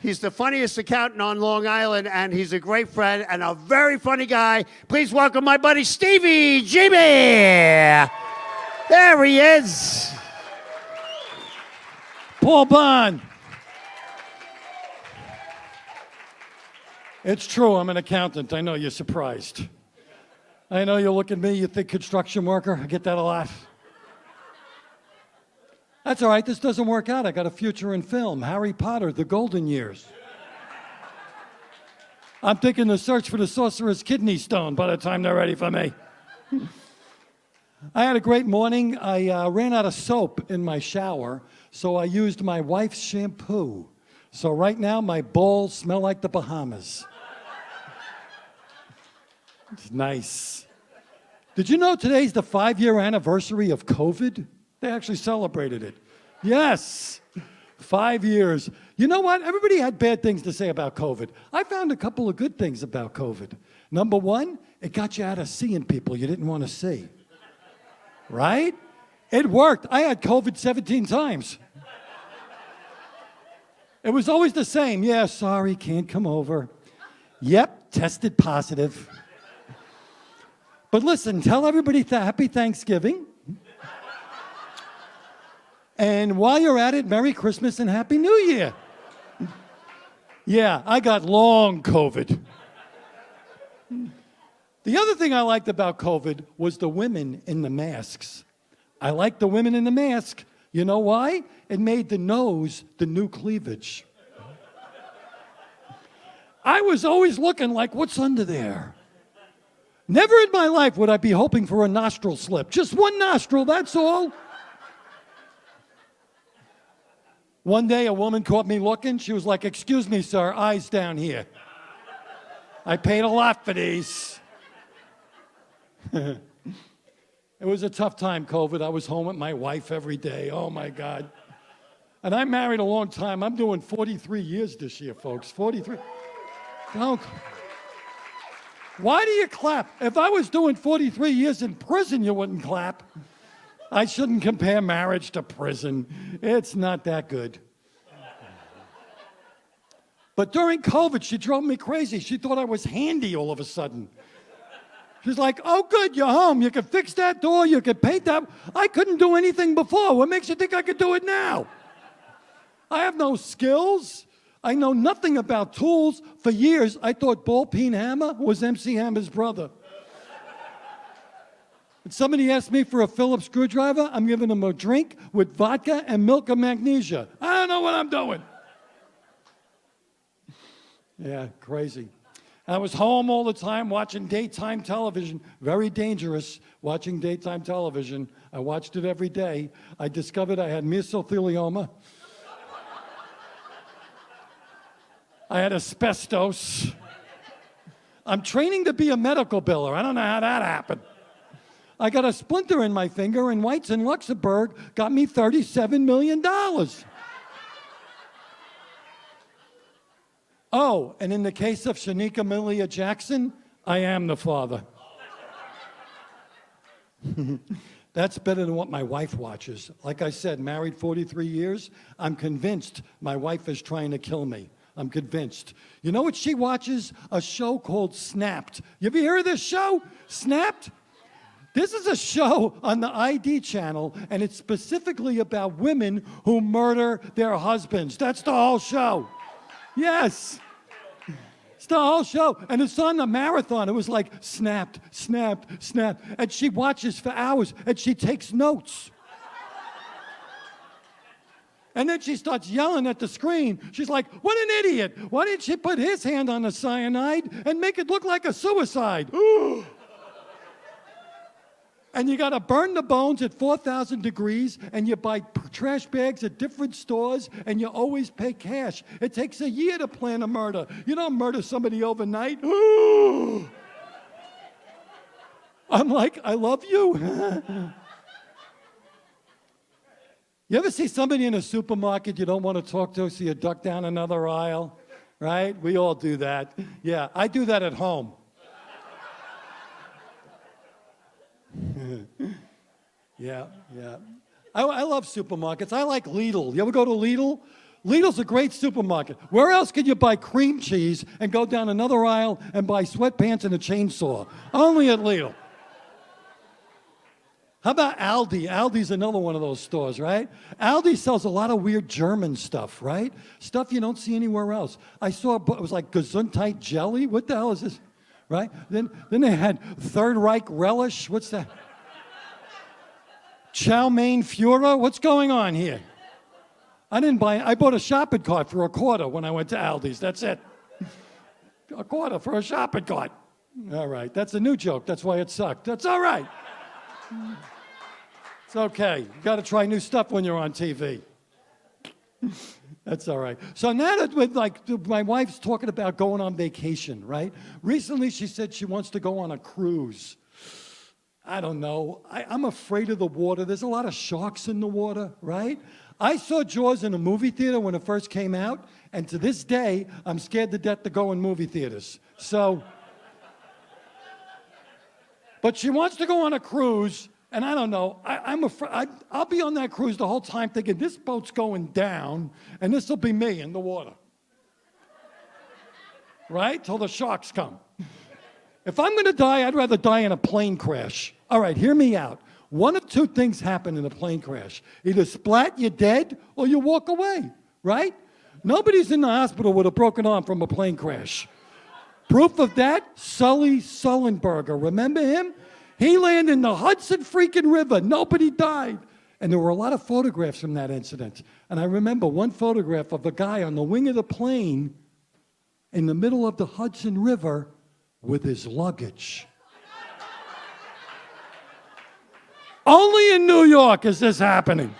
He's the funniest accountant on Long Island, and he's a great friend and a very funny guy. Please welcome my buddy Stevie GB. There he is. Paul Bond. It's true, I'm an accountant. I know you're surprised. I know you look at me, you think construction worker. I get that a lot. That's all right, this doesn't work out. I got a future in film. Harry Potter, The Golden Years. I'm thinking the search for the sorcerer's kidney stone by the time they're ready for me. I had a great morning. I ran out of soap in my shower, so I used my wife's shampoo. So right now, my balls smell like the Bahamas. It's nice. Did you know today's the 5-year anniversary of COVID? They actually celebrated it. Yes, 5 years. You know what? Everybody had bad things to say about COVID. I found a couple of good things about COVID. Number one, it got you out of seeing people you didn't want to see. Right? It worked. I had COVID 17 times. It was always the same. Yeah, sorry, can't come over. Yep, tested positive. But listen, tell everybody happy Thanksgiving. And while you're at it, Merry Christmas and Happy New Year. Yeah, I got long COVID. The other thing I liked about COVID was the women in the masks. I liked the women in the mask. You know why? It made the nose the new cleavage. I was always looking like, what's under there? Never in my life would I be hoping for a nostril slip. Just one nostril, that's all. One day, a woman caught me looking. She was like, excuse me, sir, eyes down here. I paid a lot for these. It was a tough time, COVID. I was home with my wife every day. Oh, my God. And I married a long time. I'm doing 43 years this year, folks. 43. Don't. Why do you clap? If I was doing 43 years in prison, you wouldn't clap. I shouldn't compare marriage to prison. It's not that good. But during COVID, she drove me crazy. She thought I was handy all of a sudden. She's like, oh, good, you're home. You can fix that door. You can paint that. I couldn't do anything before. What makes you think I could do it now? I have no skills. I know nothing about tools. For years, I thought Ball Peen Hammer was MC Hammer's brother. When somebody asked me for a Phillips screwdriver, I'm giving them a drink with vodka and milk of magnesia. I don't know what I'm doing. Yeah, crazy. I was home all the time watching daytime television. Very dangerous, watching daytime television. I watched it every day. I discovered I had mesothelioma. I had asbestos. I'm training to be a medical biller. I don't know how that happened. I got a splinter in my finger, and Whites in Luxembourg got me $37 million. Oh, and in the case of Shanika Malia Jackson, I am the father. That's better than what my wife watches. Like I said, married 43 years, I'm convinced my wife is trying to kill me. I'm convinced. You know what she watches? A show called Snapped. You ever hear of this show? Snapped? This is a show on the ID channel, and it's specifically about women who murder their husbands. That's the whole show. Yes. It's the whole show. And it's on the marathon. It was like snapped, snapped, snapped. And she watches for hours, and she takes notes. And then she starts yelling at the screen. She's like, what an idiot. Why didn't she put his hand on the cyanide and make it look like a suicide? And you got to burn the bones at 4,000 degrees, and you buy trash bags at different stores, and you always pay cash. It takes a year to plan a murder. You don't murder somebody overnight. I'm like, I love you. You ever see somebody in a supermarket you don't want to talk to, so you duck down another aisle? Right? We all do that. Yeah, I do that at home. Yeah. I love supermarkets. I like Lidl. You ever go to Lidl? Lidl's a great supermarket. Where else could you buy cream cheese and go down another aisle and buy sweatpants and a chainsaw? Only at Lidl. How about Aldi? Aldi's another one of those stores, right? Aldi sells a lot of weird German stuff, right? Stuff you don't see anywhere else. I saw, it was like Gesundheit jelly. What the hell is this? Right? Then they had Third Reich relish. What's that? Chow mein Führer. What's going on here? I bought a shopping cart for $1 when I went to Aldi's. That's it. $1 for a shopping cart. All right, that's a new joke. That's why it sucked. That's all right. It's okay. You got to try new stuff when you're on TV. That's all right. So now that my wife's talking about going on vacation, right? Recently she said she wants to go on a cruise. I don't know. I'm afraid of the water. There's a lot of sharks in the water, right? I saw Jaws in a movie theater when it first came out, and to this day, I'm scared to death to go in movie theaters. So, but she wants to go on a cruise, and I don't know. I'm afraid. I'll be on that cruise the whole time thinking, this boat's going down, and this will be me in the water. Right? Till the sharks come. If I'm going to die, I'd rather die in a plane crash. All right, hear me out. One of two things happen in a plane crash. Either splat, you're dead, or you walk away, right? Nobody's in the hospital with a broken arm from a plane crash. Proof of that, Sully Sullenberger. Remember him? He landed in the Hudson freaking River. Nobody died. And there were a lot of photographs from that incident. And I remember one photograph of a guy on the wing of the plane in the middle of the Hudson River with his luggage. Only in New York is this happening.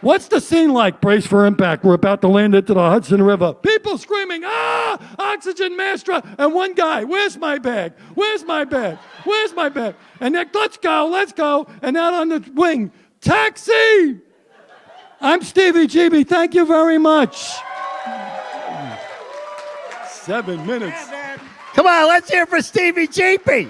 What's the scene like? Brace for impact. We're about to land into the Hudson River. People screaming, ah, oxygen mask, and one guy, where's my bag? Where's my bag? Where's my bag? And they're, let's go. And out on the wing, taxi! I'm Stevie GB. Thank you very much. 7 minutes. Come on, let's hear for Stevie GB.